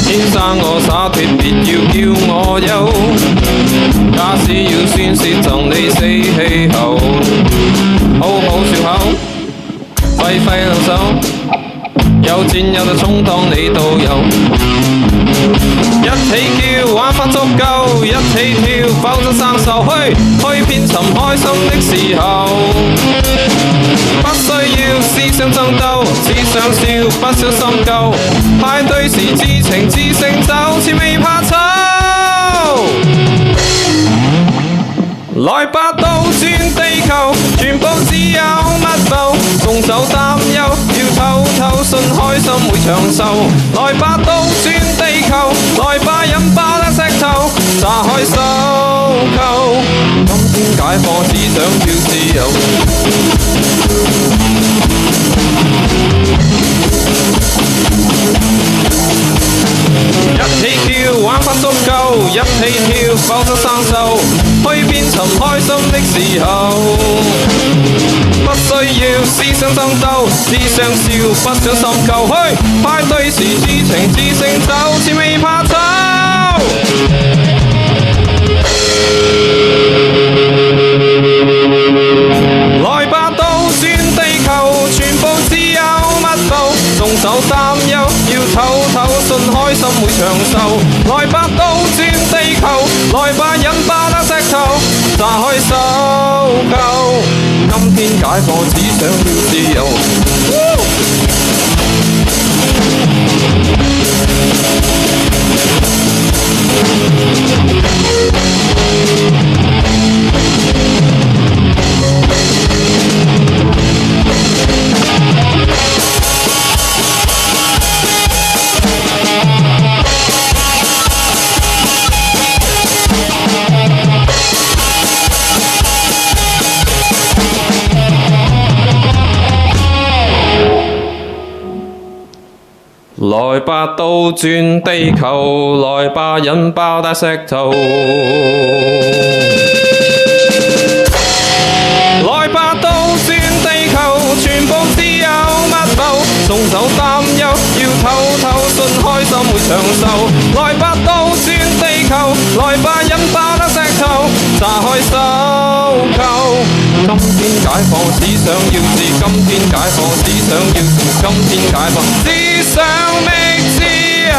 天生我灑脱，別要叫我憂。假使要宣泄贈你死氣候，好好笑口，揮揮兩手，有戰友就充當你導遊。一起叫玩法足夠，一起跳否則生銹。去遍尋開心的時候，不需要思想爭鬥，只想笑不小心夠。派對時知情知性就似未怕醜。來吧倒轉地球，全部只有密步，送走擔憂，要透透信開心會長壽。來吧倒轉地球，來吧引爆那石頭，炸開收購。今天解放只想要自由。一起跳玩法足夠，一起跳否則生銹。去遍尋開心的時候，不需要思想爭鬥，只想笑不想心夠。派對時知情知性就似未怕醜。來吧倒轉地球，全部只有密步，送走擔憂，要透透信開心會長壽。來吧倒轉地球，來吧引爆那石頭，炸開收購。今天解放只想要自由。來吧倒轉地球，來吧引爆大石頭。來吧倒轉地球，全部只有密步，送走擔憂，要透透信開心會長壽。來吧倒轉地球，來吧引爆那石頭，炸開收購。今天解放只想要自，今天解放只想要自，今天解放只想覓自由。